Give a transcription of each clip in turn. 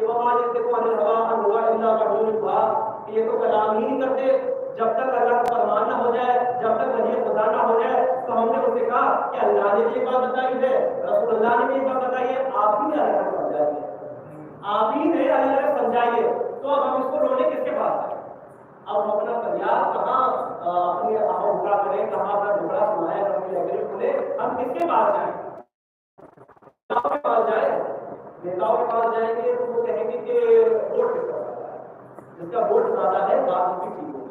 کہ وہ آج کو یہ تو کلام ہی نہیں کرتے جب تک اللہ کا فرمان نہ ہو جائے، جب تک وحی خدا نہ ہو جائے. تو ہم نے ان سے کہا کہ اللہ نے یہ بات بتائی ہے، رسول اللہ نے یہ بات بتائی ہے، آپ ہی الگ الگ سمجھائیے، آپ ہی نے الگ الگ سمجھائیے. تو اب ہم اس کو رونے کس کے پاس جائیں؟ اب ہم اپنا فریاد کہاں اپنی اٹھا کریں، کہاں اپنا ڈھوڑا سنائیں، اپنی لائبریری کھولے، ہم کس کے پاس جائیں؟ نیتاؤں کے پاس جائیں. نیتاؤں کے پاس جائیں گے تو وہ کہیں گے کہ ووٹ کس کا زیادہ ہے، جس کا ووٹ زیادہ ہے بات اس کی ٹھیک ہوگی.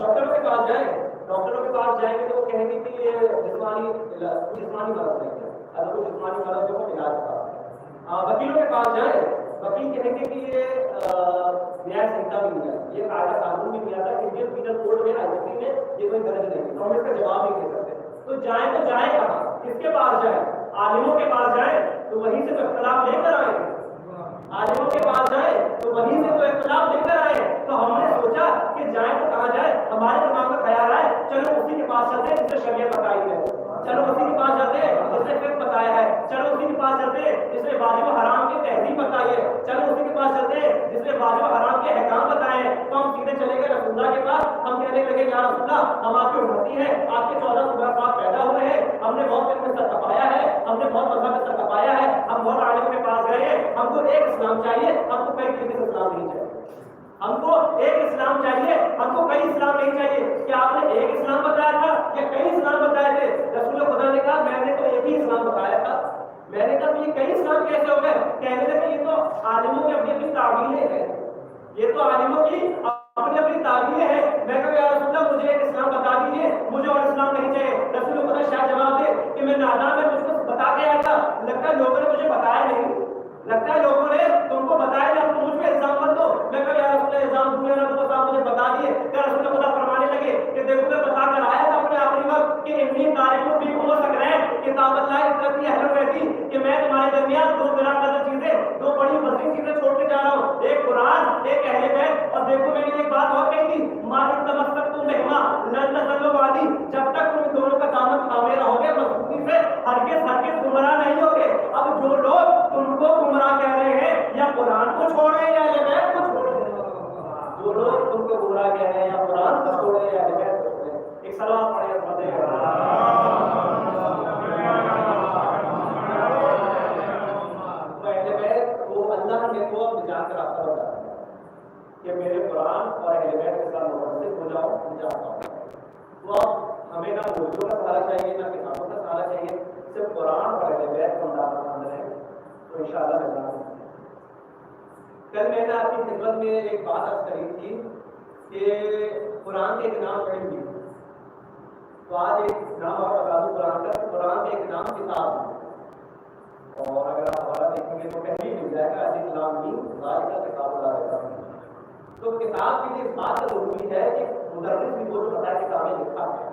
ڈاکٹروں کے پاس جائیں، ڈاکٹروں کے پاس جائیں گے تو وہ کہیں گے کہ یہ جسمانی مرض نہیں ہے، اگر وہ جسمانی مرض جو علاج کرا ہے. وکیلوں کے پاس جائیں، وکیل کہیں گے کہ یہ نیائے سنہتا بھی نہیں ہے، یہ قاعدہ قانون بھی نہیں آتا، انڈین پینل کوڈ میں ICC میں یہ کوئی درج نہیں ہے، تو ہم اس کا جواب نہیں دے سکتے. تو جائیں کہاں، کس کے پاس جائیں؟ عالموں کے پاس جائیں تو وہیں سے تو اختلاف لے کر آئے. عالموں کے پاس جائیں تو وہیں سے تو اختلاف لے کر آئے. تو ہم نے سوچا کہ جائیں تو کہاں جائیں؟ ہمارے دماغ میں خیال آئے چلو اسی کے پاس چلتے جس نے شریعت بتائی ہے، چلو اسی کے پاس چلتے جس نے فقہ بتایا ہے، چلو اسی کے پاس چلتے جس نے واجب و حرام کی تہذیب بتائی ہے، چلو اسی کے پاس چلتے جس نے واجب و حرام کے احکام بتائے ہیں. تو ہم سیدھے چلے گئے رسول اللہ کے پاس. ہم کہنے لگے یا رسول اللہ ہم آپ کی امتی ہیں، آپ کے 14 صبح پاک پیدا ہوئے ہیں، ہم نے بہت علم سر کپایا ہے، ہم نے بہت مذہب سر کپایا ہے، ہم بہت عالم کے پاس گئے ہیں، ہم کو ایک اسلام چاہیے، ہم کو کئی طریقے سے اسلام نہیں چاہیے. ہم کو ایک اسلام چاہیے، ہم کو کئی اسلام نہیں چاہیے. کیا آپ نے ایک اسلام بتایا تھا یا کئی اسلام بتائے تھے؟ رسول خدا نے کہا میں نے تو ایک ہی اسلام بتایا تھا. میں نے کہا یہ کئی اسلام کیسے ہو گئے؟ کہنے لگے یہ تو عالموں کی اپنی اپنی تعبیریں ہیں، یہ تو عالموں کی اپنی اپنی تعبیریں ہیں. میں کہا یا رسول اللہ مجھے ایک اسلام بتا دیجیے، مجھے اور اسلام نہیں چاہیے. رسول خدا شاید جواب دے کہ میں نادان میں مجھ کو بتا کے آیا تھا، لگتا ہے لوگوں نے مجھے بتایا نہیں، لگتا ہے لوگوں نے تم کو بتایا نہیں، تم مجھ پہ الزام مت دو. میں کہا یا رسول اللہ الزام دوں یا نہ تو صاحب مجھے بتا دیے. کہ رسول خدا فرمانے لگے کہ دیکھو میں بتا کر آیا تھا اپنے آخری وقت کہ انی تاریخوں بھی ہو سک رہے ہیں کتاب اللہ اترتی اہل بیتی، کہ میں تمہارے درمیان دو بلا قدر چیزیں، دو بڑی وزین چیزیں چھوڑ کے جا رہا ہوں، ایک قرآن ایک اہل بیت. اور دیکھو میں نے ایک بات اور کہی تھی مالک تمسک تم مہما لن تزلوا بعدی، جب تک تم دونوں کا دامن تھامے رہو گے مضبوطی سے ہرگز گمراہ نہیں ہوگے. اب جو لوگ تم کو گمراہ کہہ رہے ہیں یا قرآن کو چھوڑ رہے ہیں یا اہل بیت کو چھوڑ رہے ہیں، جو لوگ تم کو گمراہ کہہ رہے ہیں یا قرآن کو چھوڑ رہے ہیں یا اہل بیت کو چھوڑ رہے ہیں. ایک سلام پڑھیں اللہ نے کو نجات کا راستہ بتایا کہ میرے قرآن اور اہل بیت کے ساتھ متعلق ہو جاؤ، نجات پاؤ. تو اب ہمیں نہ موضوع کا سہارا چاہیے نہ کتابوں کا سہارا چاہیے، صرف قرآن اور اہل بیت کو انداز پسند ہے تو انشاءاللہ نجات. کل میں نے آپ کی خدمت میں ایک بات عرض کری تھی کہ قرآن کے ایک نام پڑھی ہوئی، تو آج ایک نام اور بتا دوں قرآن کا. قرآن کے ایک نام کتاب ہے، اور اگر آپ ہمارا دیکھیں گے تو کہیں مل جائے گا کا کتاب اللہ رہتا ہے. تو کتاب کے لیے اس بات کا ضروری ہے کہ مدرس بھی وہ جو بتا کتابیں لکھا ہے.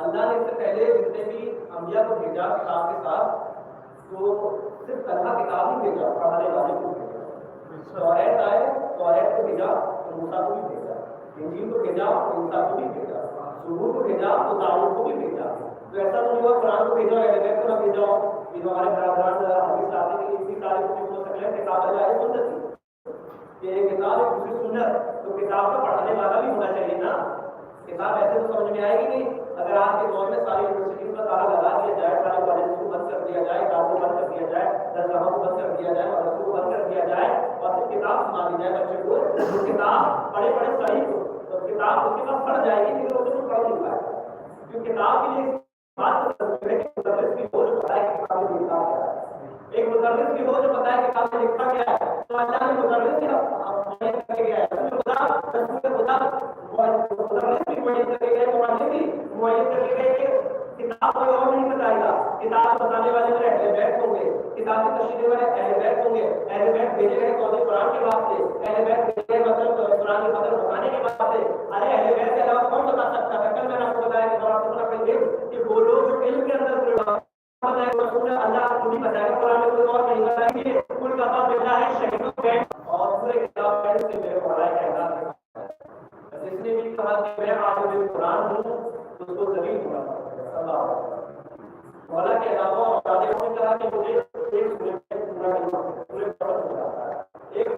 اللہ نے اس سے پہلے جتنے بھی انبیاء کو بھیجا کتاب کے ساتھ تو صرف اللہ کتاب ہی بھیجا، پڑھانے والے کو بھیجا. توریت آئے توریت کو بھیجا تو موسیٰ کو بھی بھیجا، انجیل کو بھیجا تو عیسیٰ کو بھی بھیجا، زبور کو بھیجا تو داؤد کو بھی بھیجا. تو ایسا تو نہیں ہوا قرآن کو بھیجا اہل بیت کو نہ بھیجا ہو. یہ ہمارے برادران حدیث آتے ہیں کہ اتنی ساری ہو سکتے ہیں کتاب اللہ ہے سنت کہ ایک کتاب ایک دوسری سنت. تو کتاب کو پڑھانے والا بھی ہونا چاہیے نا. کتاب ایسے تو سمجھ میں آئے گی نہیں. اگر آج کے دور میں ساری یونیورسٹیز کا تالا لگا دیا جائے، سارے کالجوں کو بند کر دیا جائے، کتابوں کو بند کر دیا جائے، درسگاہوں کو بند کر دیا جائے، مدرسوں کو بند کر دیا جائے اور پھر کتاب سنا دی جائے بچے کو، تو کتاب پڑھے صحیح کو تو کتاب اس کے پاس پڑھ جائے گی لیکن وہ پڑھ نہیں پائے گا. کیونکہ کتاب کے لیے بات مدرس کی ہو جو پتا ہے کہ کتاب میں لکھا کیا ہے، ایک مدرس کی ہو جو پتا ہے کہ کتاب میں لکھا کیا ہے. تو اللہ نے مدرس کی معین کر کے گیا ہے، خدا رسول خدا مدرس بھی معین کر کے گئے، قرآن بھی معین کر کے گئے کہ کتاب کوئی اور نہیں بتائے گا. کتاب بتانے والے میرے اہل بیت ہوں گے، کتاب کی تشریح والے اہل بیت ہوں گے. اہل بیت بھیجے گئے توضیح قرآن کے واسطے، اہل بیت بھیجے گئے مطلب قرآن کے مطلب بتانے کے واسطے. ارے اہل بیت کے علاوہ کون بتا سکتا ہے؟ کل میں نے آپ کو بتایا کہ کہ وہ لوگ جو علم کے اندر اللہ خود ہی بتائے گا، قرآن میں کوئی اور نہیں بتائیں گے. کل کا بات بیٹا ہے شہیدوں کے اور پورے کتاب سے میرے پڑھائی کا اعلان ہے. جس نے بھی کہا کہ میں عالم قرآن ہوں تو اس کو زمین ہونا اللہ مولا کے علاوہ اور نے کہا کہ مجھے ایک پورے